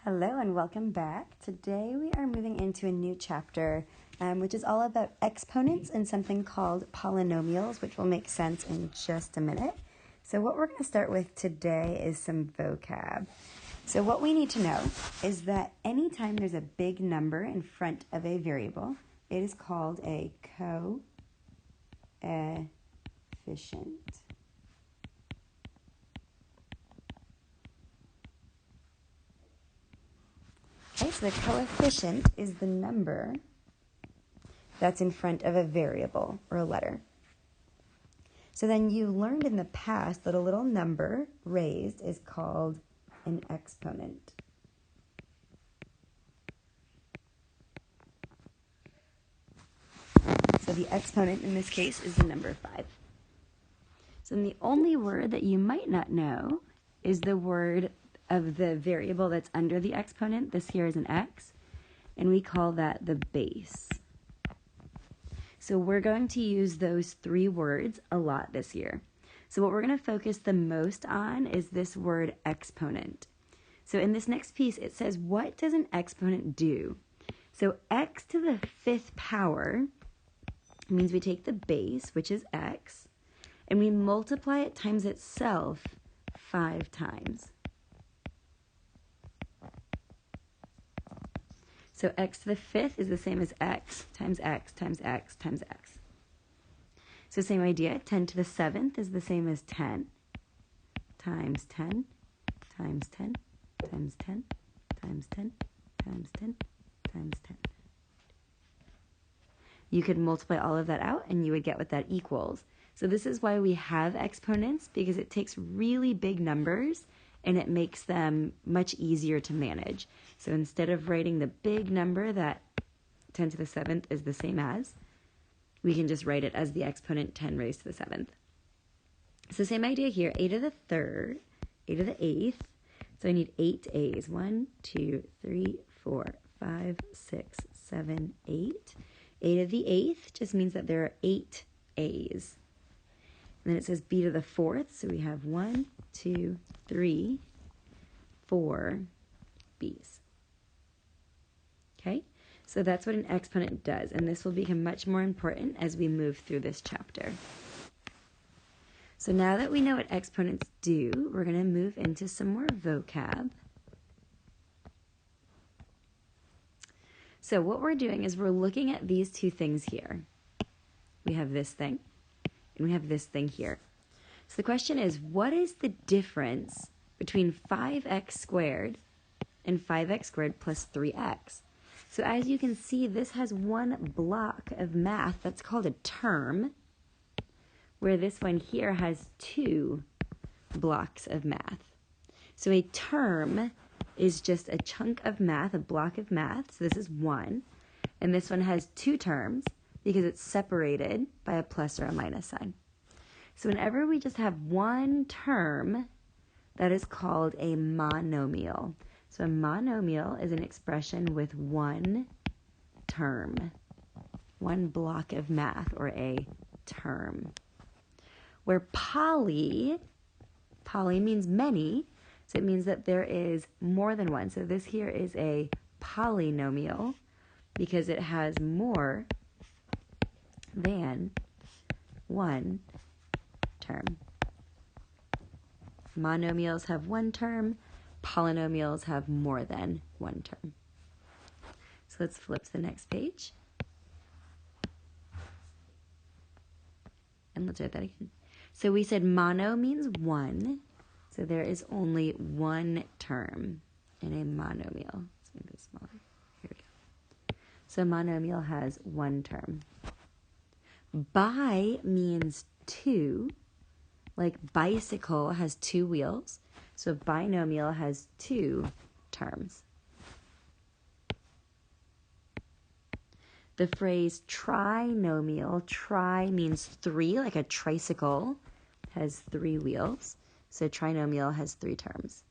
Hello and welcome back. Today we are moving into a new chapter, which is all about exponents and something called polynomials, which will make sense in just a minute. So what we're going to start with today is some vocab. So what we need to know is that anytime there's a big number in front of a variable, it is called a coefficient. Okay, so the coefficient is the number that's in front of a variable or a letter. So then you learned in the past that a little number raised is called an exponent. So the exponent in this case is the number 5. So then the only word that you might not know is the word of the variable that's under the exponent. This here is an x, and we call that the base. So we're going to use those 3 words a lot this year. So what we're going to focus the most on is this word exponent. So in this next piece, it says, what does an exponent do? So x to the 5th power means we take the base, which is x, and we multiply it times itself 5 times. So x to the 5th is the same as x times x times x times x. So same idea, 10 to the 7th is the same as 10 times 10 times 10 times 10 times 10 times 10 times 10. You could multiply all of that out and you would get what that equals. So this is why we have exponents, because it takes really big numbers and it makes them much easier to manage. So instead of writing the big number that 10 to the 7th is the same as, we can just write it as the exponent 10 raised to the 7th. So same idea here, a to the 3rd, a to the 8th. So I need 8 a's. 1, 2, 3, 4, 5, 6, 7, 8. A to the 8th just means that there are 8 a's. And then it says b to the 4th, so we have 1, 2, 3, 4 b's. Okay, so that's what an exponent does, and this will become much more important as we move through this chapter. So now that we know what exponents do, we're going to move into some more vocab. So what we're doing is we're looking at these 2 things here. We have this thing, and we have this thing here. So the question is, what is the difference between 5x squared and 5x squared plus 3x? So as you can see, this has one block of math that's called a term, where this one here has 2 blocks of math. So a term is just a chunk of math, a block of math. So this is 1. And this one has 2 terms because it's separated by a plus or a minus sign. So whenever we just have one term, that is called a monomial. So a monomial is an expression with one term, one block of math, or a term. Where poly means many, so it means that there is more than one. So this here is a polynomial because it has more than one term. Monomials have one term, polynomials have more than one term. So let's flip to the next page. And let's write that again. So we said mono means 1. So there is only one term in a monomial. Let's make this smaller. Here we go. So monomial has one term. Bi means 2. Like bicycle has 2 wheels. So binomial has 2 terms. The phrase trinomial, tri means 3, like a tricycle has 3 wheels. So trinomial has 3 terms.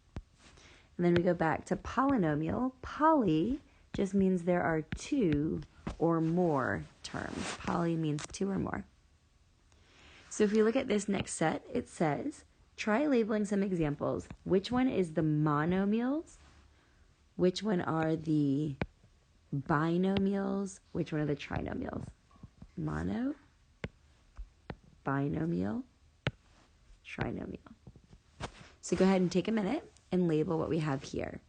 And then we go back to polynomial. Poly just means there are 2 or more terms. Poly means 2 or more. So if we look at this next set, it says, try labeling some examples. Which one is the monomials? which one are the binomials, which one are the trinomials? Mono, binomial, trinomial. So go ahead and take a minute and label what we have here.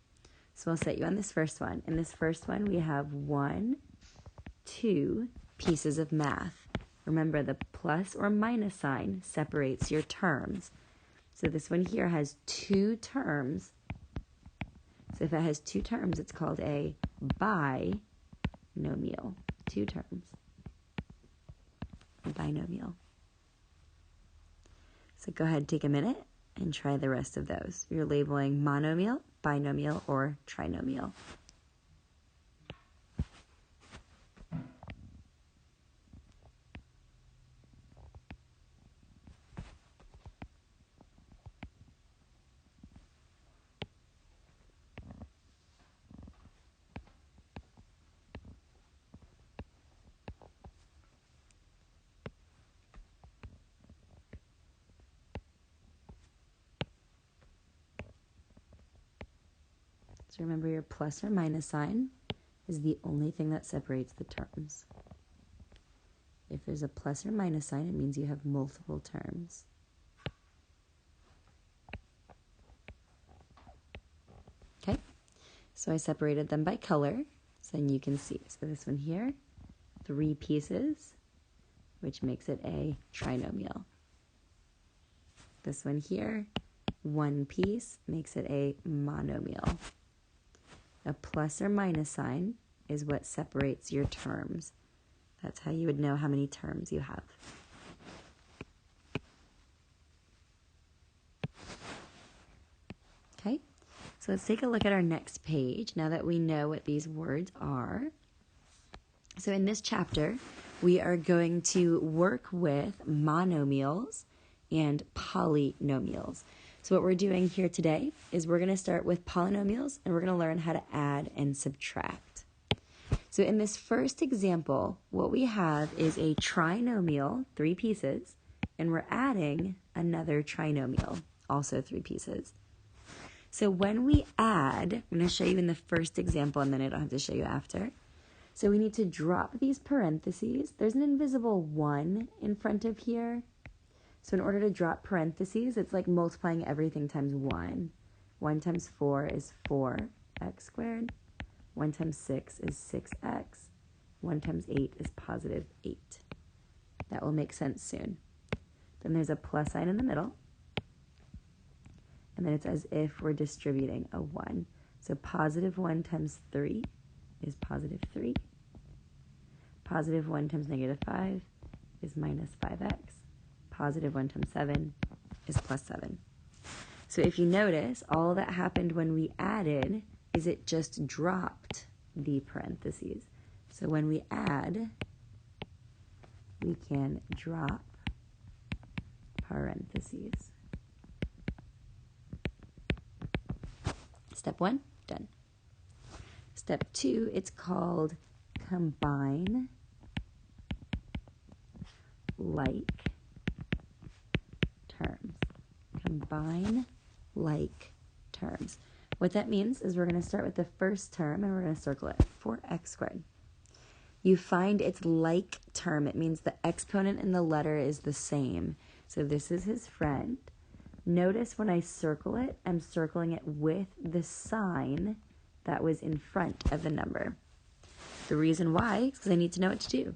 So I'll set you on this first one. In this first one, we have 1, 2 pieces of math. Remember, the plus or minus sign separates your terms. So this one here has 2 terms. So if it has 2 terms, it's called a binomial. 2 terms. A binomial. So go ahead, take a minute, and try the rest of those. You're labeling monomial, binomial, or trinomial. So remember, your plus or minus sign is the only thing that separates the terms. If there's a plus or minus sign, it means you have multiple terms. Okay, so I separated them by color, so then you can see. So this one here, 3 pieces, which makes it a trinomial. This one here, 1 piece, makes it a monomial. A plus or minus sign is what separates your terms. That's how you would know how many terms you have. Okay, so let's take a look at our next page now that we know what these words are. So in this chapter, we are going to work with monomials and polynomials. So what we're doing here today is we're going to start with polynomials, and we're going to learn how to add and subtract. So in this first example, what we have is a trinomial, 3 pieces, and we're adding another trinomial, also 3 pieces. So when we add, I'm going to show you in the first example, and then I don't have to show you after. So we need to drop these parentheses. There's an invisible 1 in front of here. So in order to drop parentheses, it's like multiplying everything times 1. 1 times 4 is 4x squared. 1 times 6 is 6x. 1 times 8 is positive 8. That will make sense soon. Then there's a plus sign in the middle. And then it's as if we're distributing a 1. So positive 1 times 3 is positive 3. Positive 1 times negative 5 is minus 5x. Positive 1 times 7 is plus 7. So if you notice, all that happened when we added is it just dropped the parentheses. So when we add, we can drop parentheses. Step 1, done. Step 2, it's called combine like terms. Combine like terms. What that means is we're going to start with the first term and we're going to circle it, 4x squared. You find its like term. It means the exponent in the letter is the same. So this is his friend. Notice when I circle it, I'm circling it with the sign that was in front of the number. The reason why is because I need to know what to do.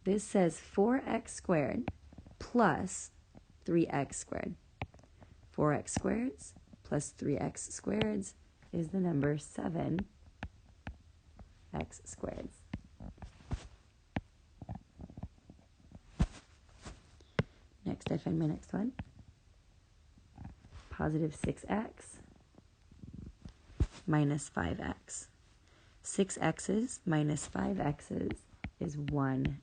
This says 4x squared plus 3x squared. 4x squareds plus 3x squareds is the number 7x squareds. Next, I find my next one. Positive 6x minus 5x. 6x's minus 5x's is 1x.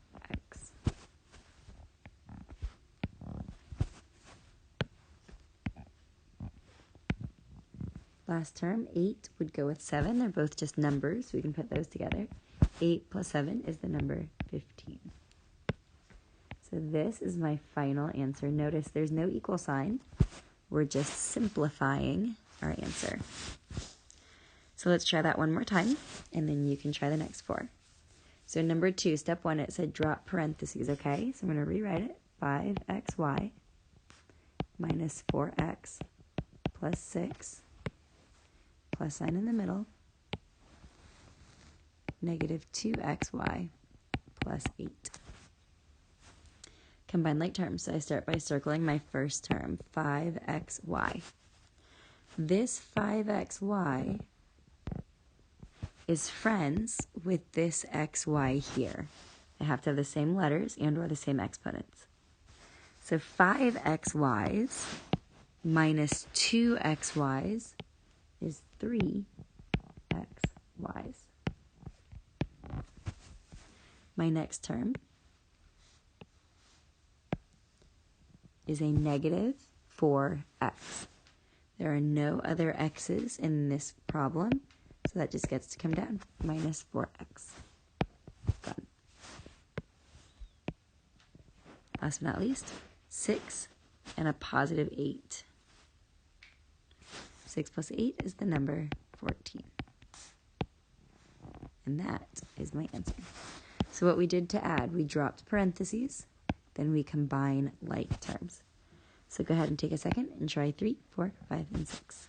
Last term, 8 would go with 7. They're both just numbers, so we can put those together. 8 plus 7 is the number 15. So this is my final answer. Notice there's no equal sign. We're just simplifying our answer. So let's try that one more time, and then you can try the next 4. So number 2, step 1, it said drop parentheses, okay? So I'm going to rewrite it. 5xy minus 4x plus 6, plus sign in the middle, negative 2xy plus 8. Combine like terms. So I start by circling my first term, 5xy. This 5xy is friends with this xy here. They have to have the same letters and or the same exponents. So 5xy's minus 2xy's is 3xy's. My next term is a negative 4x. There are no other x's in this problem, so that just gets to come down, minus 4x. Done. Last but not least, 6 and a positive 8. 6 plus 8 is the number 14. And that is my answer. So what we did to add, we dropped parentheses, then we combine like terms. So go ahead and take a second and try 3, 4, 5, and 6.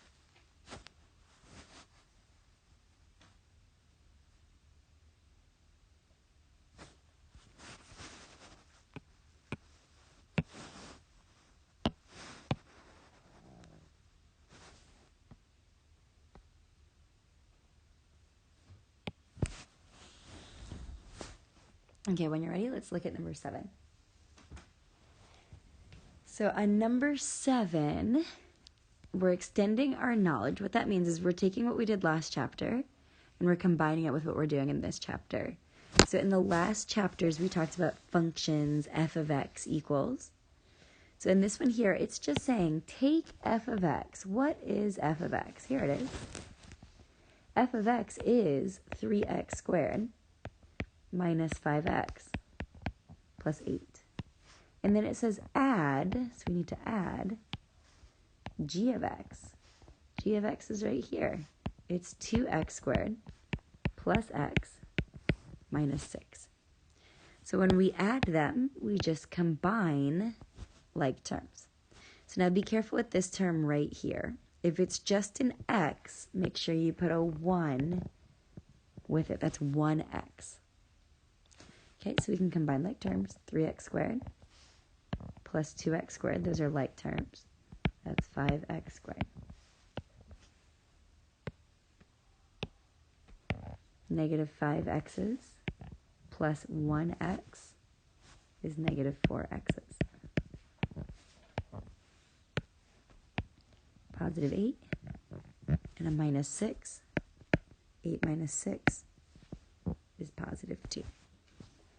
Okay, when you're ready, let's look at number 7. So on number 7, we're extending our knowledge. What that means is we're taking what we did last chapter and we're combining it with what we're doing in this chapter. So in the last chapters, we talked about functions, f of x equals. So in this one here, it's just saying take f of x. What is f of x? Here it is. F of x is 3x squared minus 5x plus 8. And then it says add, so we need to add g of x. G of x is right here. It's 2x squared plus x minus 6. So when we add them, we just combine like terms. So now be careful with this term right here. If it's just an x, make sure you put a 1 with it. That's 1x. Okay, so we can combine like terms. 3x squared plus 2x squared. Those are like terms. That's 5x squared. Negative 5x's plus 1x is negative 4x's. Positive 8 and a minus 6. 8 minus 6 is positive 2.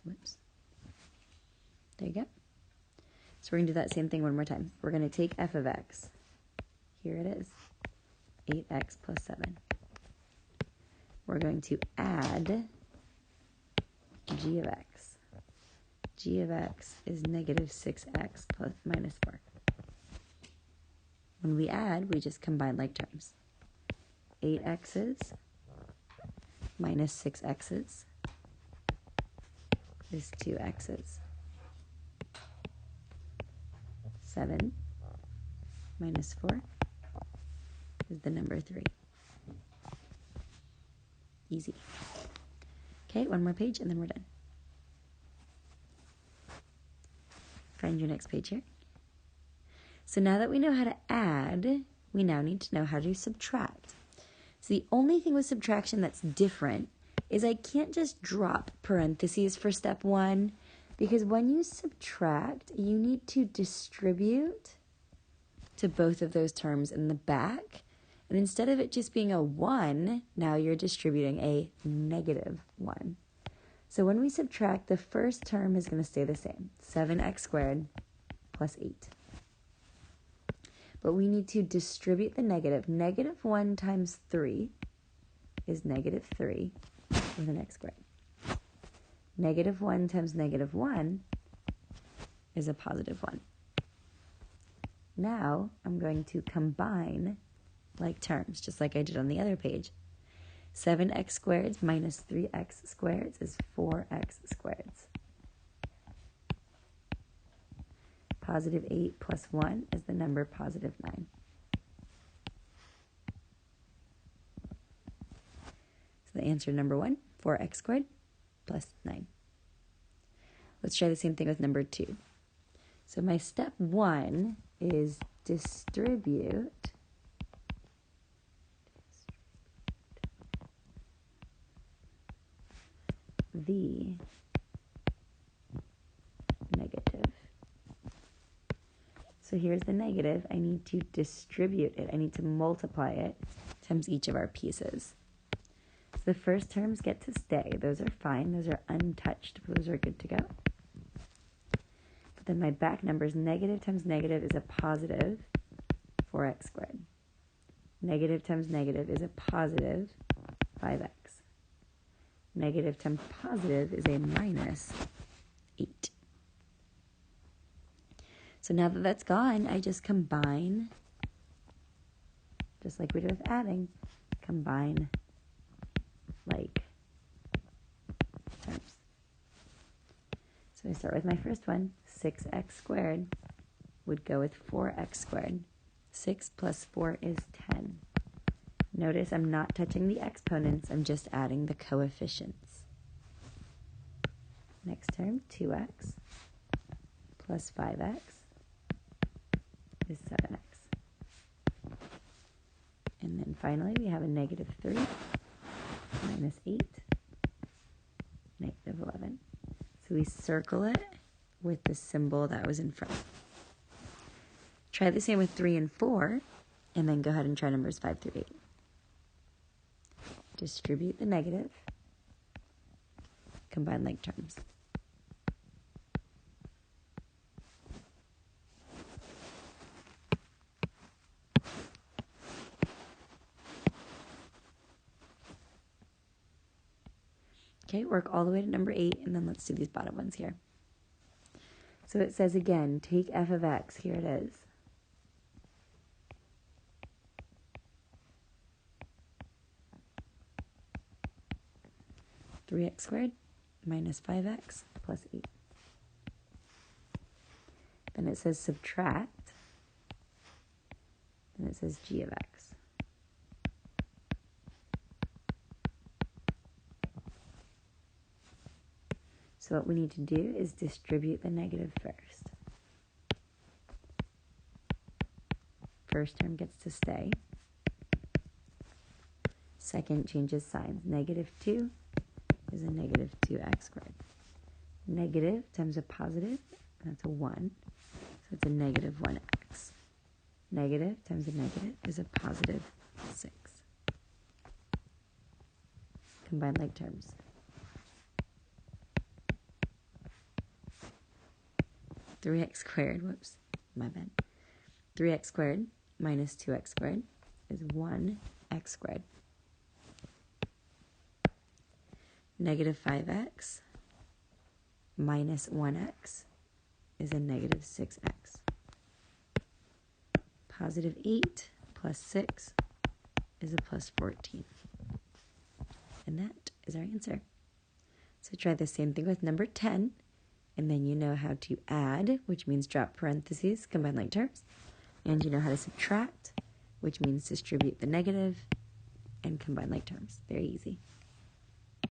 Whoops. There you go. So we're going to do that same thing one more time. We're going to take f of x. Here it is. 8x plus 7. We're going to add g of x. G of x is negative 6x plus minus 4. When we add, we just combine like terms. 8x's minus 6x's is 2x's. 7 minus 4 is the number 3. Easy. Okay, one more page and then we're done. Find your next page here. So now that we know how to add, we now need to know how to subtract. So the only thing with subtraction that's different is I can't just drop parentheses for step 1, because when you subtract, you need to distribute to both of those terms in the back. And instead of it just being a 1, now you're distributing a negative 1. So when we subtract, the first term is going to stay the same, 7x squared plus 8. But we need to distribute the negative. Negative 1 times 3 is negative 3 with an x squared. Negative 1 times negative 1 is a positive 1. Now I'm going to combine like terms, just like I did on the other page. 7x squared minus 3x squared is 4x squared. Positive 8 plus 1 is the number positive 9. So the answer number 1, 4x squared plus 9. Let's try the same thing with number 2. So my step 1 is distribute the negative. So here's the negative. I need to distribute it. I need to multiply it times each of our pieces. So the first terms get to stay. Those are fine. Those are untouched. Those are good to go. But then my back numbers, negative times negative is a positive 4x squared. Negative times negative is a positive 5x. Negative times positive is a minus 8. So now that that's gone, I just combine, just like we did with adding, combine like terms. So I start with my first one, 6x squared would go with 4x squared. 6 plus 4 is 10. Notice I'm not touching the exponents, I'm just adding the coefficients. Next term, 2x plus 5x is 7x. And then finally we have a negative 3 minus 8, negative 11. So we circle it with the symbol that was in front. Try the same with 3 and 4, and then go ahead and try numbers 5 through 8. Distribute the negative, combine like terms. Okay, work all the way to number 8, and then let's do these bottom ones here. So it says again, take f of x. Here it is. (3x squared minus 5x plus 8). Then it says subtract. Then it says g of x. So what we need to do is distribute the negative first. First term gets to stay. Second changes signs. Negative 2 is a negative 2x squared. Negative times a positive, that's a 1. So it's a negative 1x. Negative times a negative is a positive 6. Combine like terms. (3x squared, whoops, my bad. 3x squared minus 2x squared is 1x squared. Negative 5x minus 1x is a negative 6x. Positive 8 plus 6 is a plus 14. And that is our answer. So try the same thing with number 10. And then you know how to add, which means drop parentheses, combine like terms. And you know how to subtract, which means distribute the negative and combine like terms. Very easy.